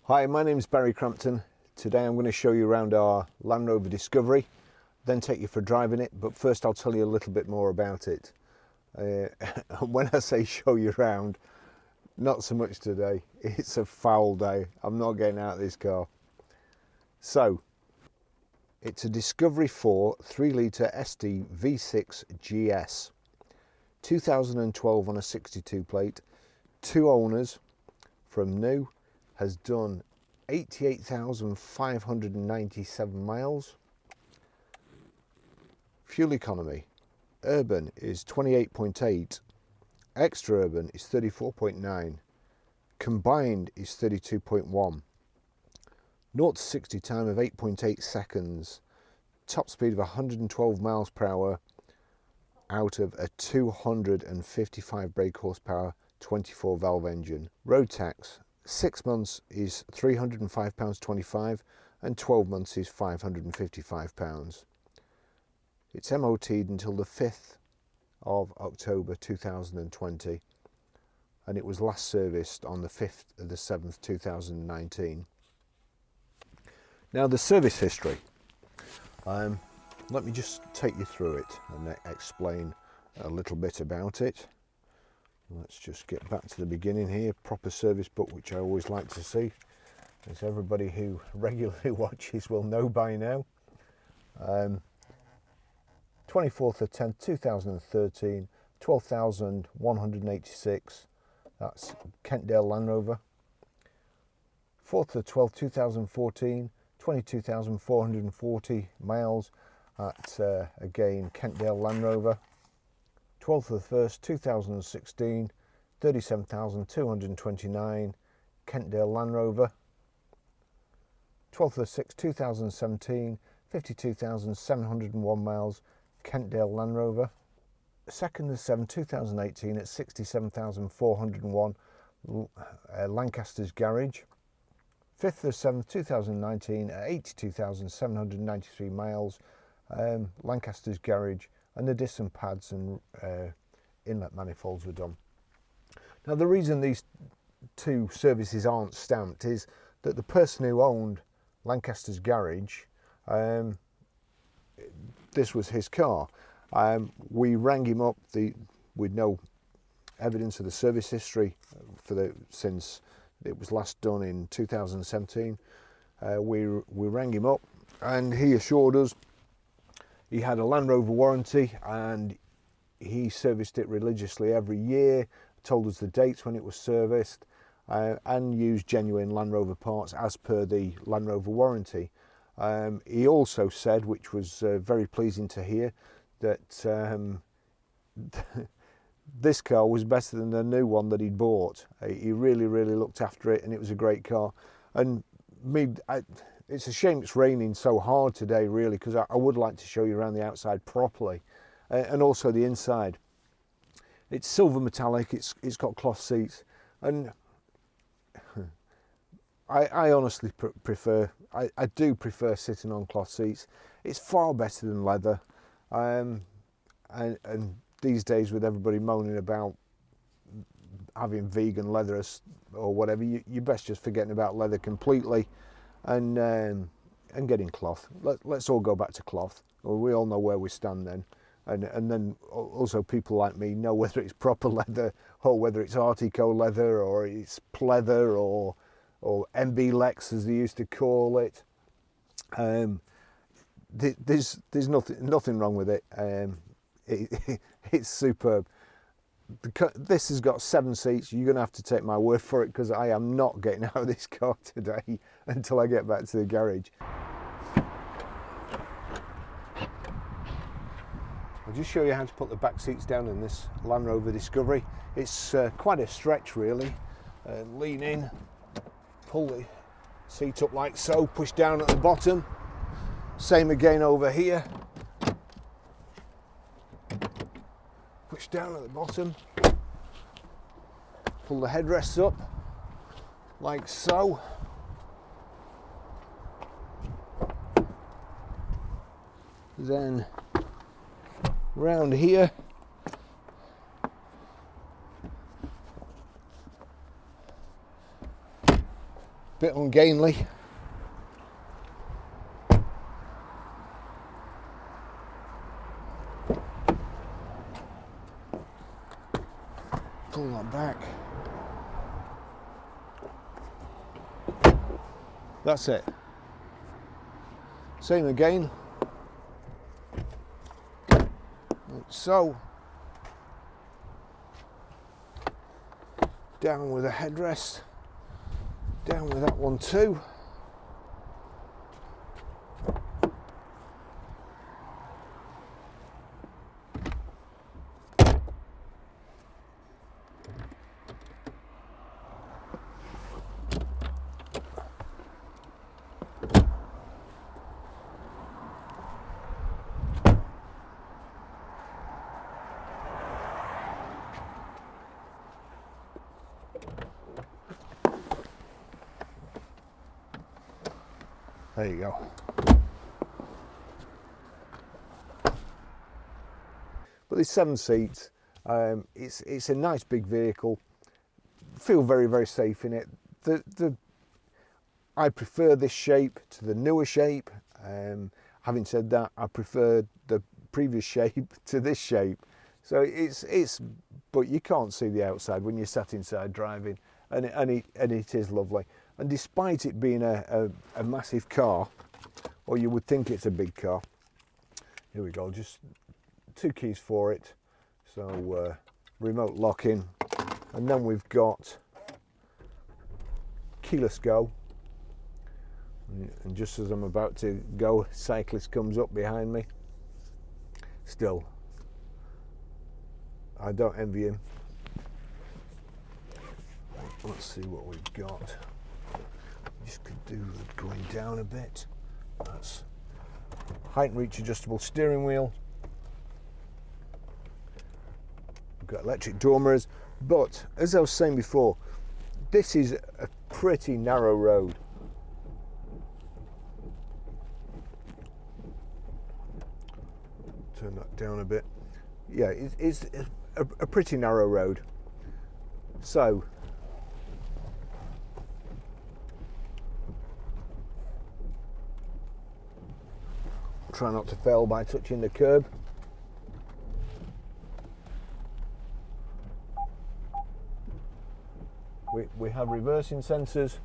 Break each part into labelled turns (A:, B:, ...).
A: Hi, my name is Barrie Crampton. Today I'm going to show you around our Land Rover Discovery, then take you for driving it, but first I'll tell you a little bit more about it. When I say show you around, not so much today. It's a foul day. I'm not getting out of this car. So, it's a Discovery 4 3-litre SD V6 GS. 2012 on a 62 plate, 2 owners, from new, has done 88,597 miles. Fuel economy, urban is 28.8, extra urban is 34.9, combined is 32.1, 0 to 60 time of 8.8 seconds, top speed of 112 miles per hour out of a 255 brake horsepower 24 valve engine. Road tax, 6 months is £305.25 and 12 months is £555. It's MOT'd until the 5th of October 2020 and it was last serviced on the 5th of the 7th 2019. Now the service history, let me just take you through it and explain a little bit about it. Let's just get back to the beginning here. Proper service book, which I always like to see, as everybody who regularly watches will know by now. 24th of 10th 2013, 12,186, that's Kentdale Land Rover. 4th of 12th 2014, 22,440 miles at again Kentdale Land Rover. 12th of the 1st 2016, 37,229, Kentdale Land Rover. 12th of the 6th 2017, 52,701 miles, Kentdale Land Rover. 2nd of the 7th 2018 at 67,401, Lancaster's Garage. 5th of the 7th 2019 at 82,793 miles, Lancaster's Garage, and the disc and pads and inlet manifolds were done. Now the reason these two services aren't stamped is that the person who owned Lancaster's Garage, this was his car. We rang him up with no evidence of the service history since it was last done in 2017. We rang him up and he assured us he had a Land Rover warranty and he serviced it religiously every year, told us the dates when it was serviced, and used genuine Land Rover parts as per the Land Rover warranty. He also said, which was very pleasing to hear, that this car was better than the new one that he'd bought. He really looked after it and it was a great car. And it's a shame it's raining so hard today, really, because I would like to show you around the outside properly, and also the inside. It's silver metallic, it's got cloth seats, and I honestly prefer, I do prefer sitting on cloth seats. It's far better than leather, and these days with everybody moaning about having vegan leather or whatever, you're best just forgetting about leather completely and getting cloth. Let's all go back to cloth. Well, we all know where we stand then, and then also people like me know whether it's proper leather or whether it's Artico leather or it's pleather or MB Lex as they used to call it. There's nothing wrong with it. It's superb. This has got 7 seats. You're going to have to take my word for it, because I am not getting out of this car today until I get back to the garage. I'll just show you how to put the back seats down in this Land Rover Discovery. It's quite a stretch, really. Lean in, pull the seat up like so, push down at the bottom. Same again over here. Push down at the bottom, pull the headrests up like so. Then round here, bit ungainly. Pull that back. That's it. Same again. Like so. Down with the headrest. Down with that one too. There you go. But this 7 seats, it's a nice big vehicle. Feel very, very safe in it. I prefer this shape to the newer shape. Having said that, I prefer the previous shape to this shape. So but you can't see the outside when you're sat inside driving, and it is lovely. And despite it being a massive car, or you would think it's a big car, here we go, just 2 keys for it. So remote locking, and then we've got keyless go. And just as I'm about to go, cyclist comes up behind me. Still, I don't envy him. Let's see what we've got. Just could do with going down a bit. That's height and reach adjustable steering wheel. We've got electric door mirrors, but as I was saying before, this is a pretty narrow road. Turn that down a bit. Yeah, it's a pretty narrow road. So try not to fail by touching the curb. We have reversing sensors.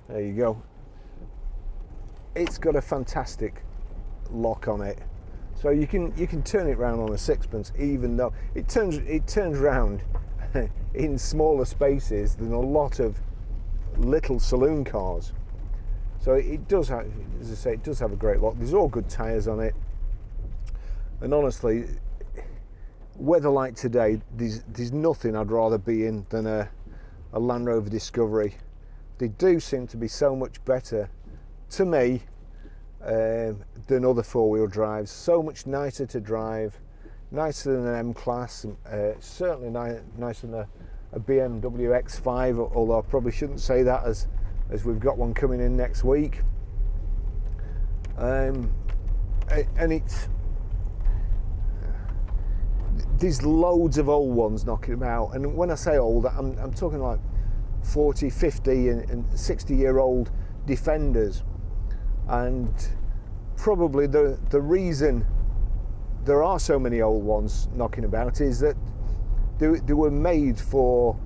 A: There you go. It's got a fantastic lock on it, so you can turn it round on a sixpence, even though it turns round in smaller spaces than a lot of little saloon cars. So it does have, as I say, it does have a great lock. There's all good tyres on it, and honestly, weather like today, there's nothing I'd rather be in than a Land Rover Discovery. They do seem to be so much better to me than other 4-wheel drives. So much nicer to drive, nicer than an M-Class, certainly nicer than a BMW X5, although I probably shouldn't say that as we've got one coming in next week. And there's loads of old ones knocking about, and when I say old, I'm talking like 40, 50 and 60-year-old Defenders. And probably the reason there are so many old ones knocking about is that they were made for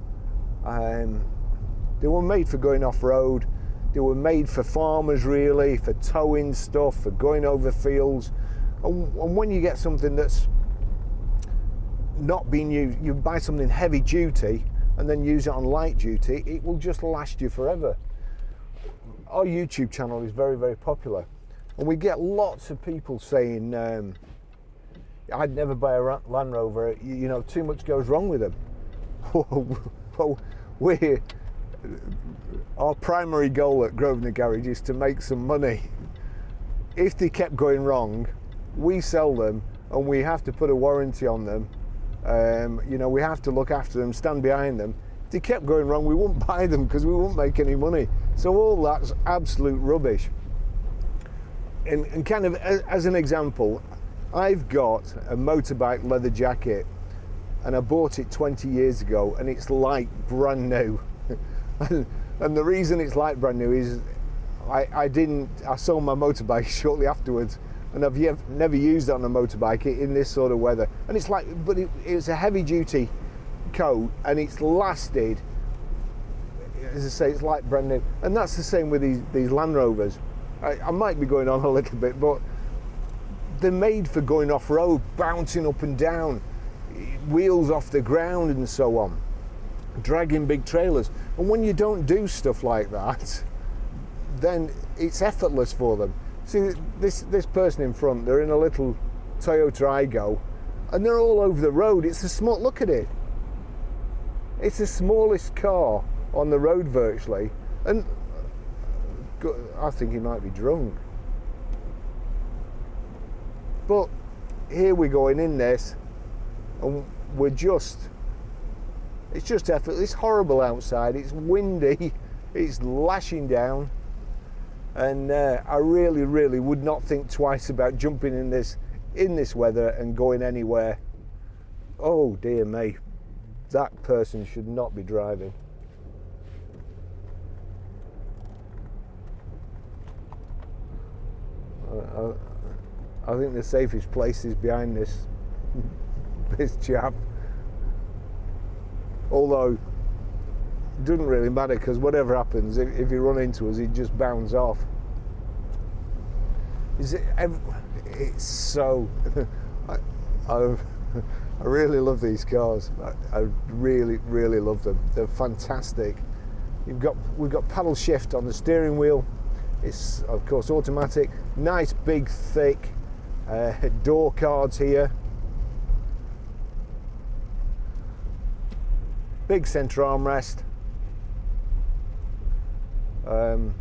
A: going off-road. They were made for farmers, really, for towing stuff, for going over fields. And when you get something that's not being used, you buy something heavy duty and then use it on light duty, it will just last you forever. Our YouTube channel is very, very popular, and we get lots of people saying, I'd never buy a Land Rover, you know, too much goes wrong with them. Well, our primary goal at Grosvenor Garage is to make some money. If they kept going wrong, we sell them, and we have to put a warranty on them. You know, we have to look after them, stand behind them. If they kept going wrong, we wouldn't buy them because we wouldn't make any money. So all that's absolute rubbish. And kind of as an example, I've got a motorbike leather jacket and I bought it 20 years ago, and it's like brand new. And the reason it's like brand new is I sold my motorbike shortly afterwards, and I've never used it on a motorbike in this sort of weather. And it's like, but it's a heavy duty coat, and it's lasted, as I say, it's like brand new. And that's the same with these Land Rovers. I might be going on a little bit, but they're made for going off-road, bouncing up and down, wheels off the ground and so on, dragging big trailers. And when you don't do stuff like that, then it's effortless for them. See, this person in front, they're in a little Toyota Aygo, and they're all over the road. It's a small, look at it. It's the smallest car on the road virtually, and I think he might be drunk. But here we're going in this, and it's just effort. It's horrible outside. It's windy. It's lashing down, and I really, really would not think twice about jumping in this weather and going anywhere. Oh dear me, that person should not be driving. I think the safest place is behind this chap. Although it doesn't really matter, because whatever happens, if you run into us, he'd just bounce off. It's so. I really love these cars. I really, really love them. They're fantastic. We've got paddle shift on the steering wheel. It's of course automatic. Nice big thick door cards here. Big centre armrest. And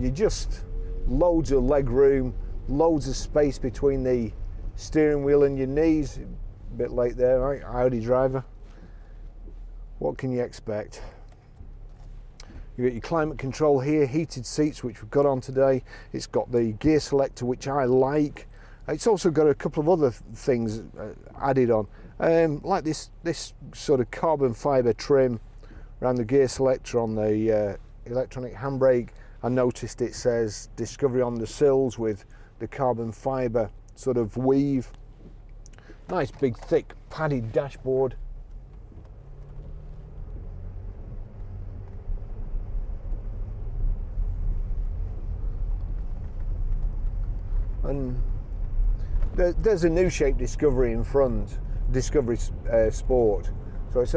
A: you just loads of leg room, loads of space between the steering wheel and your knees. A bit late there, right? Audi driver. What can you expect? You've got your climate control here, heated seats, which we've got on today. It's got the gear selector, which I like. It's also got a couple of other things added on, like this sort of carbon fibre trim around the gear selector on the electronic handbrake. I noticed it says Discovery on the sills with the carbon fibre sort of weave. Nice big thick padded dashboard. And there's a new shape Discovery in front, Discovery Sport. So it's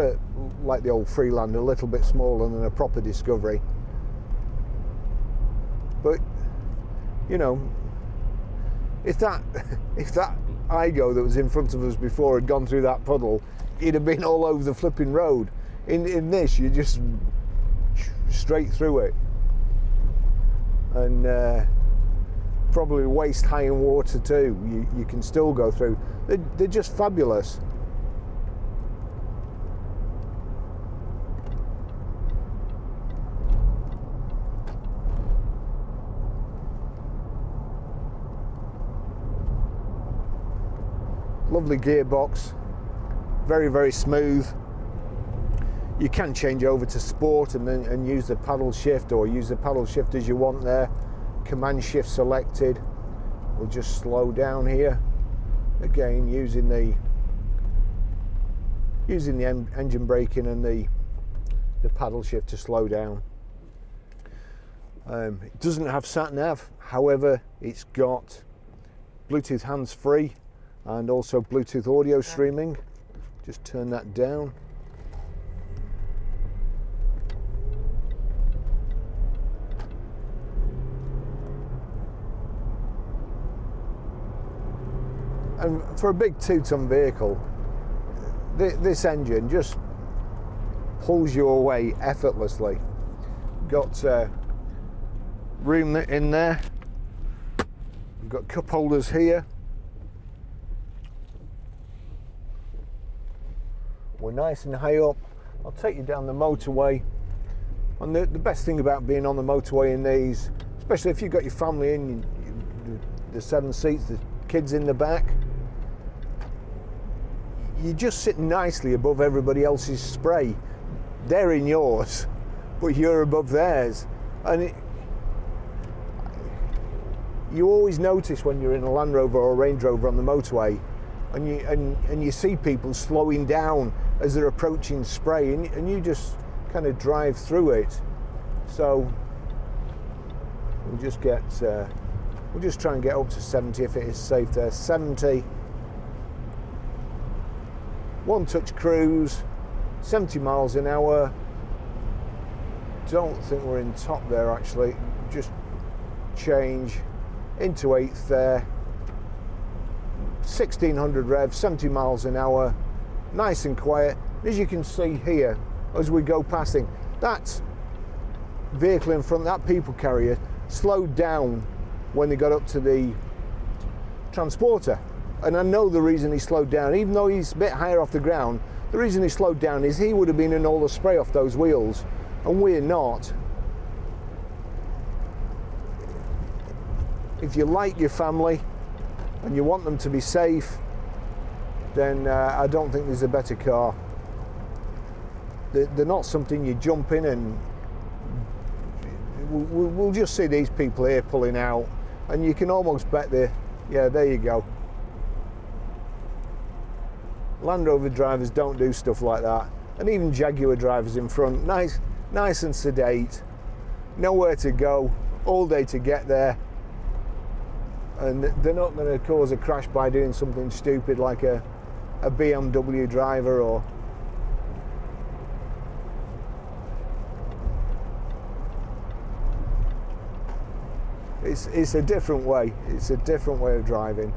A: like the old Freelander, a little bit smaller than a proper Discovery. But you know, if that Aygo that was in front of us before had gone through that puddle, it'd have been all over the flipping road. In this, you just straight through it, and probably waist high in water too. You can still go through. They're just fabulous. Lovely gearbox, very, very smooth. You can change over to sport and use the paddle shift, or use the paddle shift as you want there. Command shift selected. We'll just slow down here. Again, using the engine braking and the paddle shift to slow down. It doesn't have sat nav, however, it's got Bluetooth hands-free and also Bluetooth audio streaming. Just turn that down. And for a big 2-ton vehicle, this engine just pulls you away effortlessly. Got room in there. We've got cup holders here. We're nice and high up. I'll take you down the motorway. And the best thing about being on the motorway in these, especially if you've got your family in, the 7 seats, the kids in the back, you're just sitting nicely above everybody else's spray. They're in yours, but you're above theirs. And you always notice when you're in a Land Rover or a Range Rover on the motorway, and you see people slowing down as they're approaching spray, and you just kind of drive through it. So we'll just try and get up to 70 if it is safe there. 70. One touch cruise, 70 miles an hour. Don't think we're in top there actually. Just change into 8th there. 1600 rev, 70 miles an hour, nice and quiet. As you can see here, as we go passing, that vehicle in front, that people carrier, slowed down when they got up to the transporter. And I know the reason he slowed down, even though he's a bit higher off the ground, the reason he slowed down is he would have been in all the spray off those wheels, and we're not. If you like your family and you want them to be safe, then I don't think there's a better car. They're not something you jump in and we'll just see these people here pulling out, and you can almost bet yeah, there you go. Land Rover drivers don't do stuff like that, and even Jaguar drivers in front, nice and sedate, nowhere to go, all day to get there, and they're not going to cause a crash by doing something stupid like a BMW driver or it's a different way. It's a different way of driving,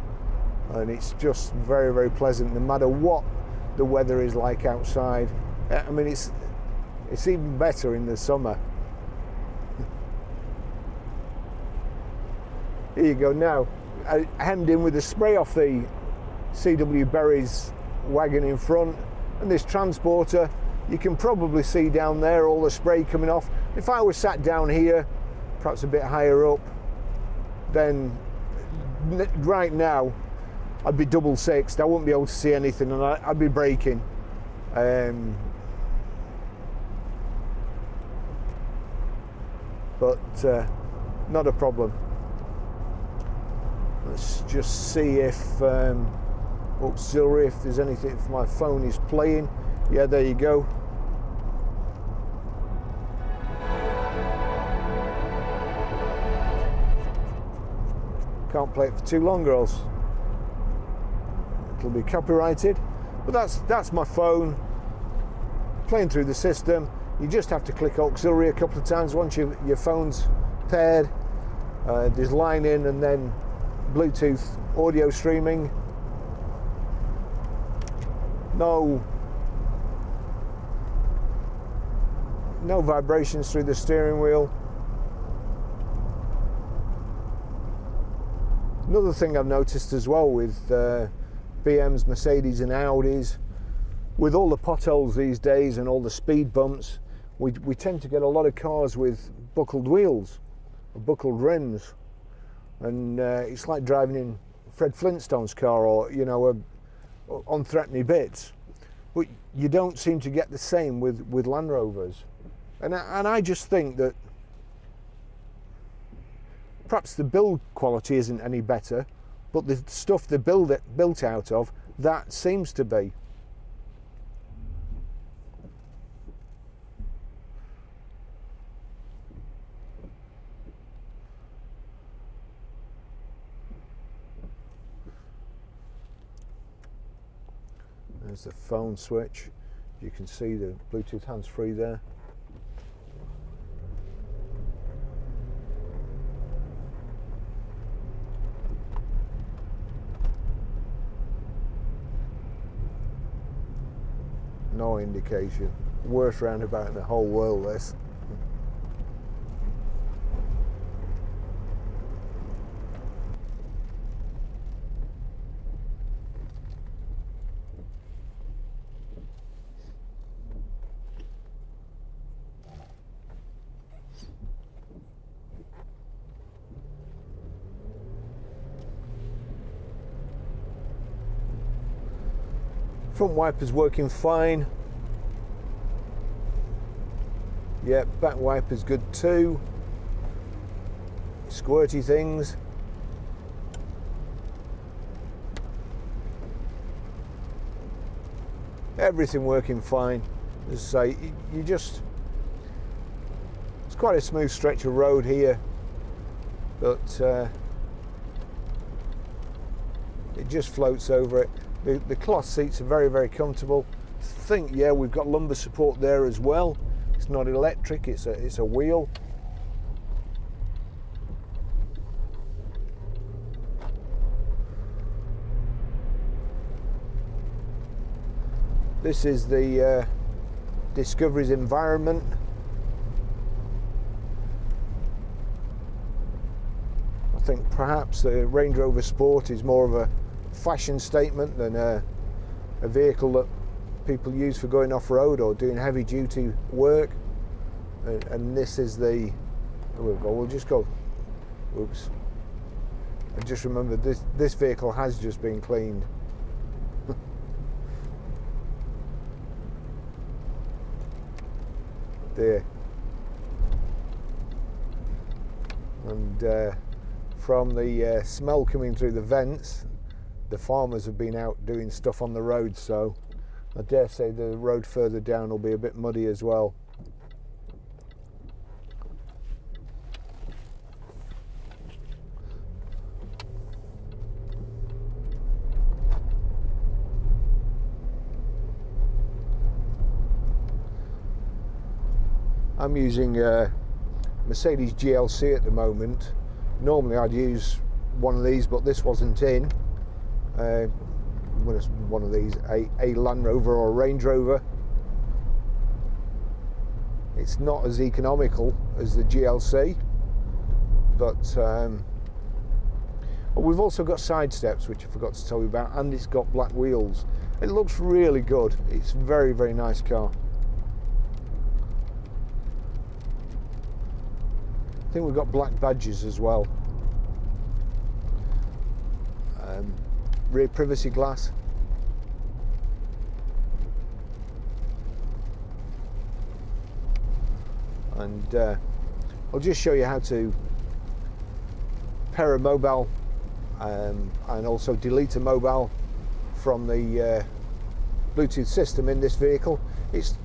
A: and it's just very, very pleasant no matter what the weather is like outside. I mean, it's even better in the summer. Here you go. Now I hemmed in with the spray off the CW Barrie's wagon in front, and this transporter, you can probably see down there all the spray coming off. If I was sat down here, perhaps a bit higher up, then right now I'd be double sixed. I wouldn't be able to see anything, and I'd be braking. But not a problem. Let's just see if auxiliary, if there's anything, if my phone is playing. Yeah, there you go. Can't play it for too long or else it'll be copyrighted. But that's my phone playing through the system. You just have to click auxiliary a couple of times once your phone's paired. There's line in and then Bluetooth audio streaming. No vibrations through the steering wheel. Another thing I've noticed as well with BMs, Mercedes and Audis, with all the potholes these days and all the speed bumps, we tend to get a lot of cars with buckled wheels, or buckled rims, and it's like driving in Fred Flintstone's car, or on Threepenny Bits. But you don't seem to get the same with Land Rovers, and I just think that perhaps the build quality isn't any better, but the stuff they built out of, that seems to be. There's the phone switch. You can see the Bluetooth hands-free there. No indication. Worst roundabout in the whole world, this. Front wipers working fine. Yeah, back wipers good too. Squirty things. Everything working fine. As I say, you just, it's quite a smooth stretch of road here, but it just floats over it. The cloth seats are very, very comfortable. I think, yeah, we've got lumbar support there as well. It's not electric, it's a wheel. This is the Discovery's environment. I think perhaps the Range Rover Sport is more of a fashion statement than a vehicle that people use for going off-road or doing heavy duty work. And this is the, we'll just go, oops. I just remembered this vehicle has just been cleaned. There. And from the smell coming through the vents, the farmers have been out doing stuff on the road, so I dare say the road further down will be a bit muddy as well. I'm using a Mercedes GLC at the moment. Normally I'd use one of these, but this wasn't in. One of these, a Land Rover or a Range Rover. It's not as economical as the GLC, but we've also got side steps, which I forgot to tell you about, and it's got black wheels. It looks really good. It's a very, very nice car. I think we've got black badges as well. Rear privacy glass. And I'll just show you how to pair a mobile and also delete a mobile from the Bluetooth system in this vehicle. It's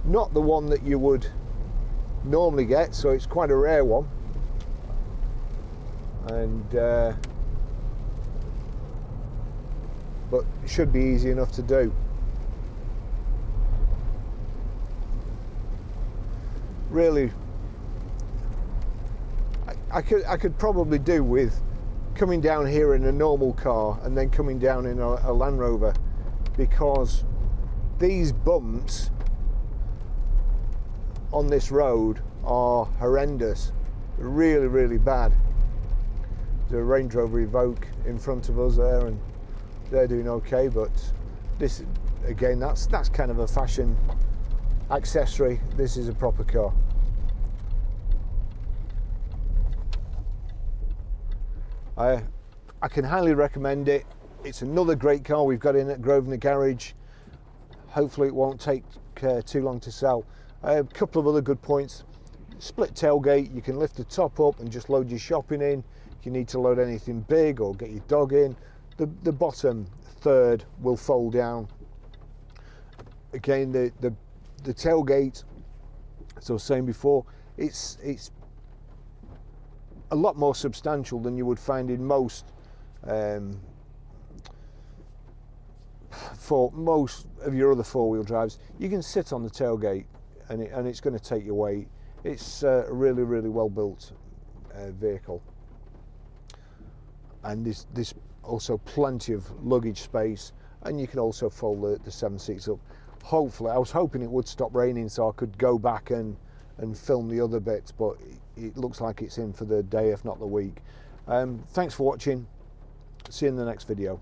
A: not the one that you would normally get, so it's quite a rare one, and but it should be easy enough to do. Really, I could probably do with coming down here in a normal car and then coming down in a Land Rover, because these bumps on this road are horrendous, really, really bad. There's a Range Rover Evoque in front of us there, and they're doing okay, but this, again, that's kind of a fashion accessory. This is a proper car. I can highly recommend it. It's another great car we've got in at Grosvenor Garage. Hopefully it won't take too long to sell. A couple of other good points: split tailgate, you can lift the top up and just load your shopping in. If you need to load anything big or get your dog in, the bottom third will fold down. Again, the tailgate, as I was saying before, it's a lot more substantial than you would find in most for most of your other four-wheel drives. You can sit on the tailgate and it's going to take your weight. It's a really, really well built vehicle, and there's also plenty of luggage space, and you can also fold the 7 seats up. Hopefully, I was hoping it would stop raining so I could go back and film the other bits, but it looks like it's in for the day, if not the week. Thanks for watching. See you in the next video.